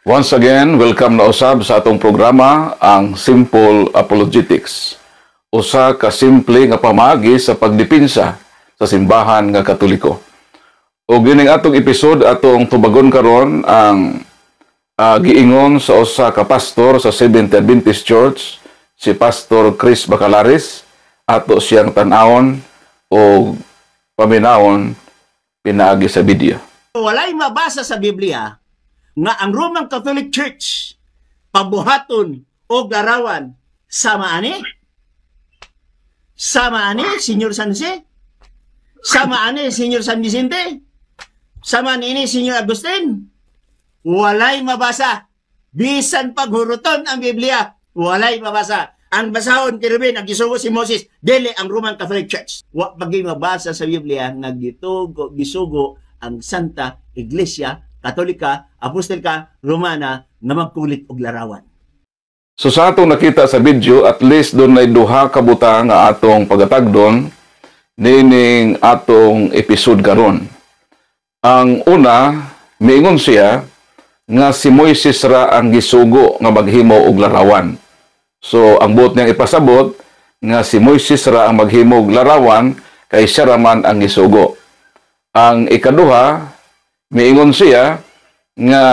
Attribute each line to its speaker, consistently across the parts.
Speaker 1: Once again, welcome na usab sa atong programa, ang Simple Apologetics. Usa ka simple nga pamaagi sa pagdipinsa sa simbahan nga Katoliko. O gining atong episode atong tubagon karon ang giingon sa usa ka pastor sa Seventh Adventist Church, si Pastor Chris Bacalaris, ato siyang tan-awon o paminawon pinaagi sa video.
Speaker 2: Walay mabasa sa Biblia nga ang Roman Catholic Church pabuhaton o larawan sama ani Senyor San Jose, sama ani Senyor San Vicente, sama ni Senyor Agustin. Walay mabasa, bisan paghuruton ang Biblia, walay mabasa. Ang basahon kirubin ang gisugo si Moses dili ang Roman Catholic Church. Wa pagi mabasa sa Biblia nga gisugo ang Santa Iglesia Katolika, Apostolika, Romana nga magkulit og larawan.
Speaker 1: So sa atong nakita sa video, at least doon ay duha ka butang nga atong pagatagdon nining atong episode karon. Ang una, miingon siya nga si Moises ra ang gisugo nga maghimo og larawan. So ang buot niyang ipasabot nga si Moises ra ang maghimo og larawan kay siya raman ang gisugo. Ang ikaduha, miingon siya nga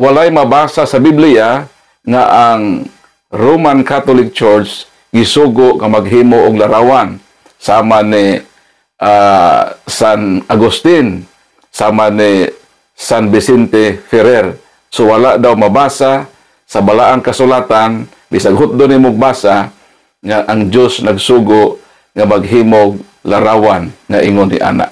Speaker 1: walay mabasa sa Biblia nga ang Roman Catholic Church gisugo nga maghimo og larawan sama ni San Agustin, sama ni San Vicente Ferrer. So wala daw mabasa sa balaang kasulatan, bisag hutdo nimo basa nga ang Dios nagsugo nga maghimo og larawan nga ingon ni ana.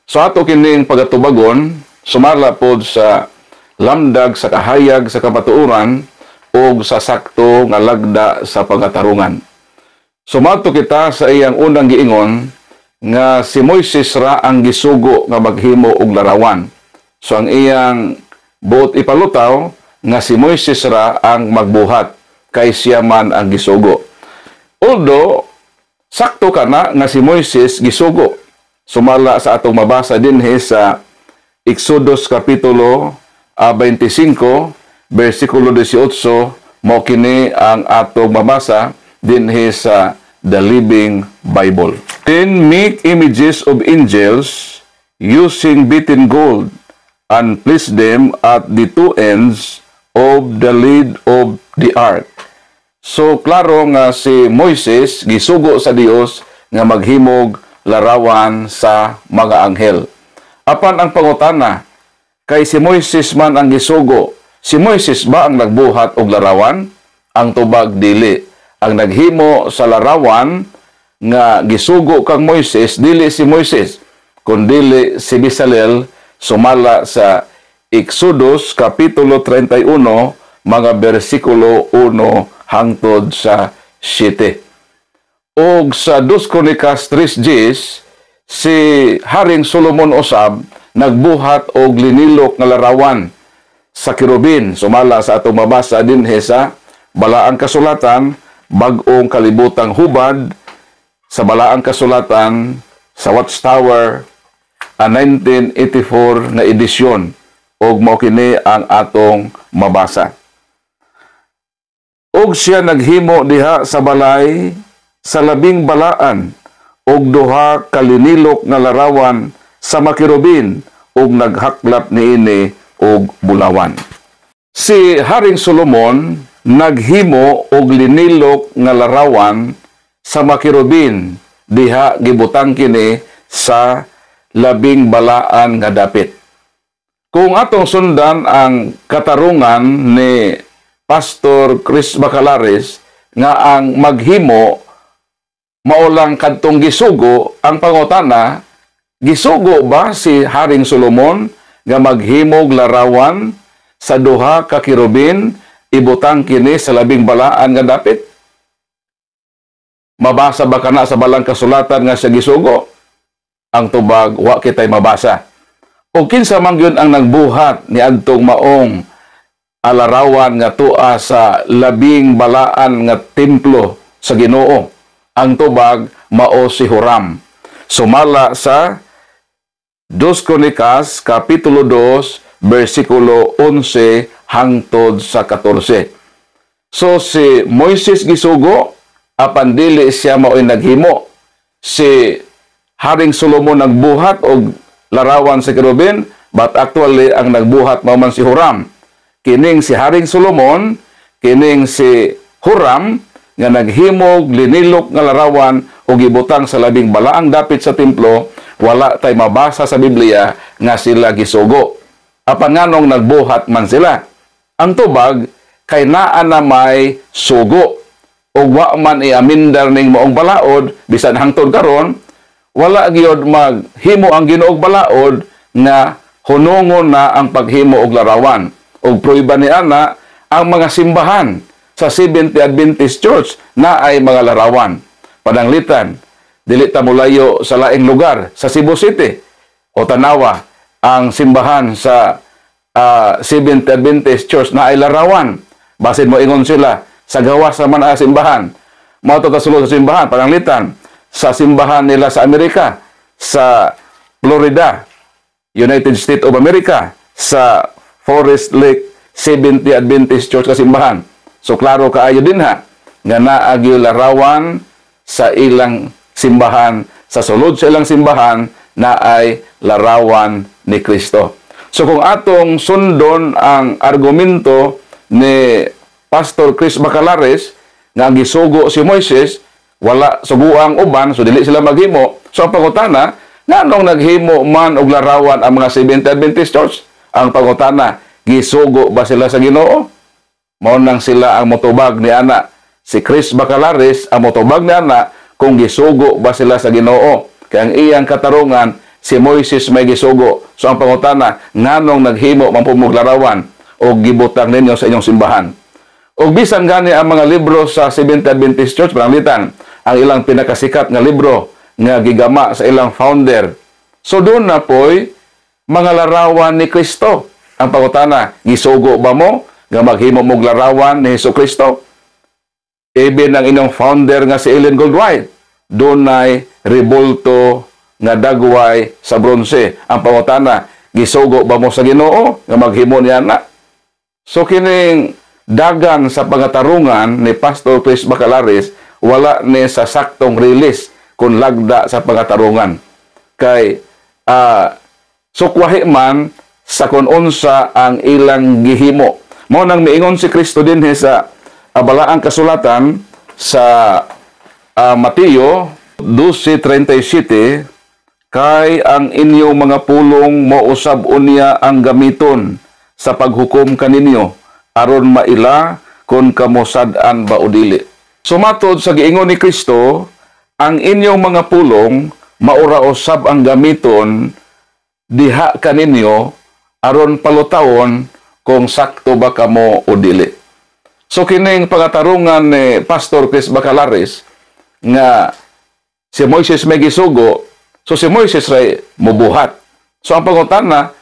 Speaker 1: So ato kining pagatubagon, sumala pod sa lamdag sa kahayag sa kamatuoran o sa sakto nga lagda sa pagatarungan. Sumato kita sa iyang unang giingon nga si Moises ra ang gisugo nga maghimo og larawan. So ang iyang buot ipalutaw nga si Moises ra ang magbuhat kay siya man ang gisugo. Although sakto kana nga si Moises gisugo, sumala sa atong mabasa dinhi sa Exodus Kapitulo 25, versikulo 18, mao kini ang atong mabasa dinhi sa The Living Bible. Then make images of angels using beaten gold and place them at the two ends of the lid of the ark. So klaro nga si Moises gisugo sa Dios nga maghimog larawan sa mga anghel. Apan ang pangutana, kay si Moises man ang gisugo, si Moises ba ang nagbuhat og larawan? Ang tubag dili. Ang naghimo sa larawan nga gisugo kang Moises, dili si Moises, kundi si Bezalel, sumala sa Exodus Kapitulo 31, mga versikulo 1 hangtod sa 7. Og sa 2 Kronikas 3:10, si Haring Solomon usab nagbuhat og linilok nga larawan sa kirubin. Sumala sa atong mabasa dinhi sa balaang kasulatan, bag-ong kalibutang hubad, sa balaang kasulatan sa Watchtower, 1984 nga edisyon, og mao kini ang atong mabasa. Og siya naghimo diha sa balay sa labing balaan og duha kalinilok nga larawan sa makirubin og naghaklap niini og bulawan. Si Haring Solomon naghimo og linilok nga larawan sa makirubin diha gibutang kini sa labing balaan nga dapit. Kung atong sundan ang katarungan ni Pastor Chris Bacalaris nga ang maghimo maulang kadtong gisugo, ang pangutana, gisugo ba si Haring Solomon nga maghimog larawan sa duha ka kirubin ibutang kini sa labing balaan nga dapit? Mabasa ba kana sa balang kasulatan nga siya gisugo? Ang tubag, wa kitay mabasa. O kinsa man gyud ang nagbuhat ni adtong maong alarawan nga tua sa labing balaan nga templo sa Ginoo? Ang tubag, mao si Huram. Sumala sa 2 Kronikas Kapitulo 2, bersikulo 11 hangtod sa 14. So si Moises gisugo apan dili siya mao'y naghimo. Si Haring Solomon nagbuhat og larawan sa kerubin, but actually ang nagbuhat mao man si Huram. Kining si Haring Solomon, kining si Huram nga naghimog linilok nga larawan o gibutang sa labing balaang dapit sa templo, wala tay mabasa sa Biblia nga sila gisugo. Apan nganong nagbuhat man sila. Ang tubag kay naa na may sugo o wa man iamindar ning maong balaod bisan hangtod karon wala gyud maghimo ang Ginoo og balaod nga hunungon na ang paghimo og larawan. Og pruiba ni ana ang mga simbahan sa Seventh Adventist Church na ay mga larawan. Pananglitan, dili ta mulayo sa laing lugar sa Cebu City o Tanawa, ang simbahan sa Seventh Adventist Church na ay larawan. Basin mo ingon sila sa gawas naman ang simbahan. Mao to sulod sa simbahan, pananglitan sa simbahan nila sa Amerika, sa Florida, United States of America, sa Forest Lake Seventh Adventist Church kasimbahan. So klaro kaayo din ha nga naa gyud larawan sa ilang simbahan, sa sulod sa ilang simbahan na ay larawan ni Kristo. So kung atong sundon ang argumento ni Pastor Chris Bacalares nga gisugo si Moises, wala suguang uban, so dili sila maghimo. So ang pangutana, nganong naghimo man og larawan ang mga Seventh Adventist Church? Ang pangutana, gisugo ba sila sa Ginoo? Mao nang sila ang motubag ni ana. Si Chris Bacalares ang motubag ni ana kung gisugo ba sila sa Ginoo. Kaya ang iyang katarungan, si Moises may gisugo. So ang pangutana, nganong naghimo man pumog larawan o gibutang ninyo sa inyong simbahan? O bisan gani ang mga libro sa Seventh Adventist Church, pananglitan, ang ilang pinakasikat nga libro nga gigama sa ilang founder. So doon na po'y mga larawan ni Kristo. Ang pangutana, gisugo ba mo nga maghimo mog larawan ni Jesucristo? Even ang inyong founder nga si Ellen Goldwhite, doon ay rebulto nga dagway sa bronze. Ang pangutana, gisugo ba mo sa Ginoo nga maghimo niya na? So kining dagan sa pangatarungan ni Pastor Chris Bacalares, wala ni sa saktong release kung lagda sa pangatarungan. Kay sukwahi man sa kung unsa ang ilang gihimo. Mao nang miingon si Kristo din sa balaang kasulatan sa Mateo 12:37, kay ang inyong mga pulong mousab unya ang gamiton sa paghukom kaninyo aron maila kung kamusad-an ba o dili. Sumatod sa giingon ni Kristo, ang inyong mga pulong maura usab ang gamiton diha kaninyo aron palutawon kung sakto ba kamo o dili. So kining pangatarungan ni Pastor Chris Bacalares nga si Moises may gisugo, so si Moises ray mubuhat. So ang pangutana,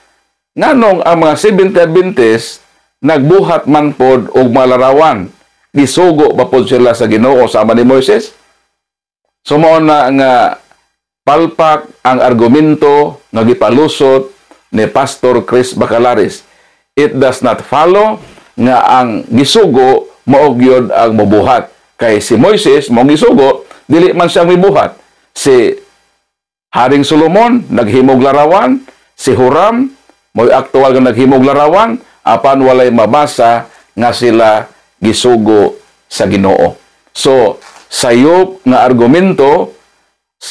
Speaker 1: nganong ang mga Seventh Adventist nagbuhat man pod og malarawan? Gisugo ba pod sila sa Ginoo sama ni Moises? So mao na nga palpak ang argumento nga gipalusot ni Pastor Chris Bacalares. It does not follow nga ang gisugo mao gyud ang mobuhat. Kay si Moises mao gisugo, dili man siya mibuhat. Si Haring Solomon naghimog larawan, si Huram mo'y aktual nga naghimog larawan, apan walay mabasa nga sila gisugo sa Ginoo. So, sayop nga argumento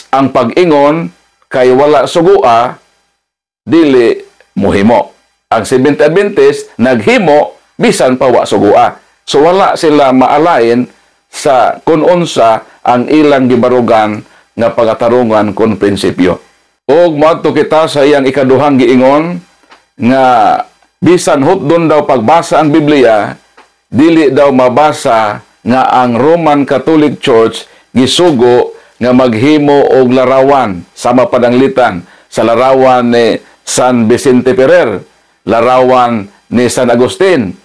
Speaker 1: ang pag-ingon kay wala sugua, dili muhimo. Ang Seventh Adventist naghimo bisan pa wa sugua. So wala sila maalain sa kun unsa ang ilang gibarugan nga pagatarungan kun prinsipyo. Og moadto kita sa iyang ikaduhang giingon nga bisan hutdon daw pagbasa ang Biblia, dili daw mabasa nga ang Roman Catholic Church gisugo nga maghimo og larawan sama padanglitan sa larawan ni San Vicente Ferrer, larawan ni San Agustin.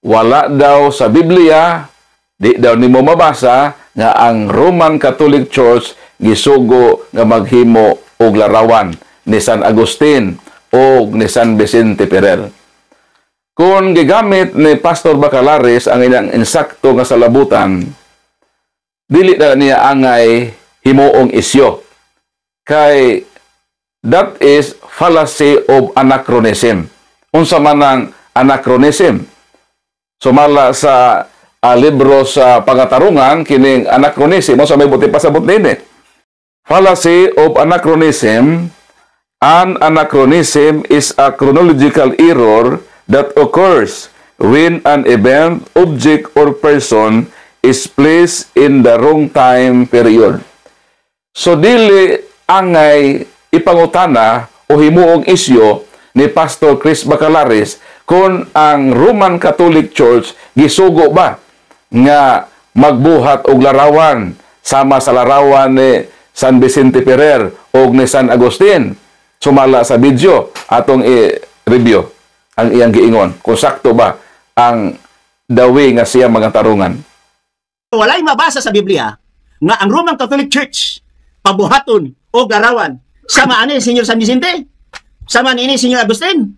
Speaker 1: Wala daw sa Biblia, di daw nimo mabasa nga ang Roman Catholic Church gisugo nga maghimo og larawan ni San Agustin, o ni San Vicente Ferrer. Kung gigamit ni Pastor Bacalares ang ilang insakto nga salabutan, dili na niya angay himuong isyo. Kay that is fallacy of anachronism. Unsa man ang anachronism? Sumala sa libro sa pangatarungan, kining anachronism, o sa may buti pasabot nini. Fallacy of anachronism. An anachronism is a chronological error that occurs when an event, object, or person is placed in the wrong time period. So, dili angay ipangutana o himuong isyo ni Pastor Chris Bacalares kung ang Roman Catholic Church gisugo ba nga magbuhat og larawan sama sa larawan ni San Vicente Ferrer o ni San Agustin. Sumala sa video atong i-review ang iyang giingon kung sakto ba ang dawi nga siya mga tarungan.
Speaker 2: Walay mabasa sa Biblia nga ang Roman Catholic Church pabuhaton o larawan sama ani Senyor San Vicente, sama ni Senyor Agustin.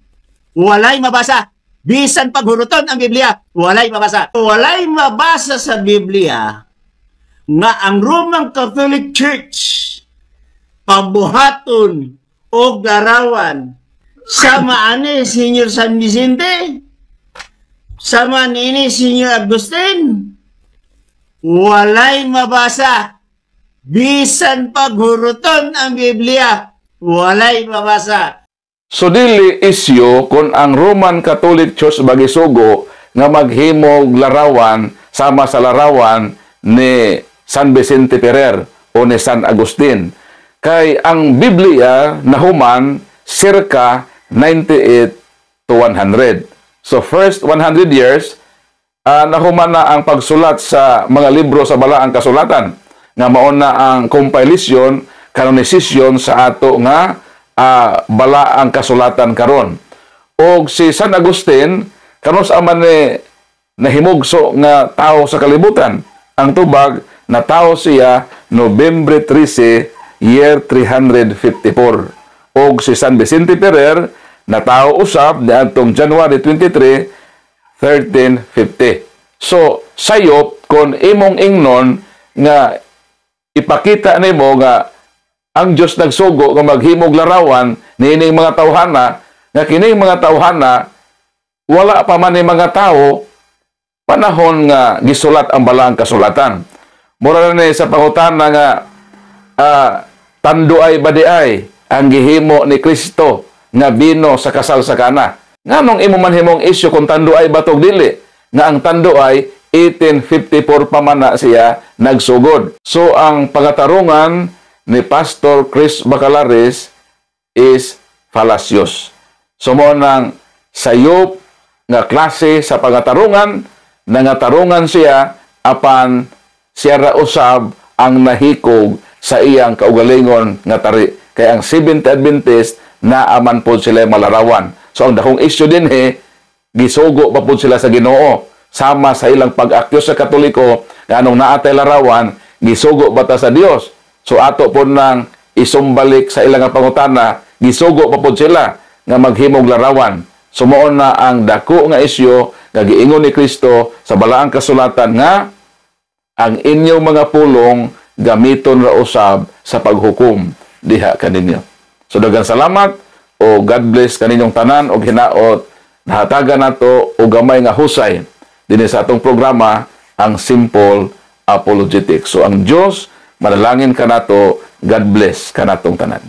Speaker 2: Walay mabasa. Bisan paghuruton ang Biblia, walay mabasa. Walay mabasa sa Biblia nga ang Roman Catholic Church pabuhaton o larawan sama ani Senyor San Vicente, sama ni Senyor Agustin. Walay mabasa. Bisan paghuruton ang Biblia, walay mabasa.
Speaker 1: So dili isyo kung ang Roman Catholic Church bagisugo nga maghimog larawan sama sa larawan ni San Vicente Ferrer o ni San Agustin. Kay ang Biblia nahuman circa 98 to 100. So first 100 years, nahuman na ang pagsulat sa mga libro sa balaang kasulatan nga mao na ang compilation, canonization sa ato nga balaang kasulatan karon. Og si San Agustin karon sa man ni nahimugso nga tawo sa kalibutan. Ang tubag na tawo siya Nobyembre 13, year 354. Og si San Vicente Ferrer na tawo usab niadtong January 23, 1350. So sayop kon imong ingnon nga ipakita nimo nga ang Dios nagsugo nga maghimog larawan niining mga tawhana nga kining mga tawhana wala pa man ni mga tawo panahon nga gisulat ang balaang kasulatan. Mura na sa pangutana nga tanduay badiay ang gihimo ni Kristo nga bino sa kasal sa Kana. Nganong imo man himong isyu kung tanduay batog dili nga ang tanduay 1854 pa man na siya nagsugod. So ang pangatarungan ni Pastor Chris Bacalares is fallacious. So mo nang sayop nga klase sa pangatarungan, nangatarungan siya apan siya ra usab ang nahikog sa iyang kaugalingon nga tari. Kaya ang Seventh Adventist na aman po sila malarawan. So ang dakong issue din gisugo pa po sila sa Ginoo. Sama sa ilang pag-akyos sa Katoliko nga anong naatay larawan, gisugo bata sa Dios. So ato po nang isumbalik sa ilang pangutana, gisugo pa po sila nga maghimog larawan. Sumuon na ang dako nga isyu nga giingon ni Kristo sa balaang kasulatan nga ang inyong mga pulong gamiton ra usab sa paghukom diha kaninyo. So daghang salamat o God bless kaninyong tanan og hinaot nahatagan nato og gamay nga husay dinhi sa atong programa ang Simple Apologetics. So ang Dios manalangin kanato, God bless kanatong tanan.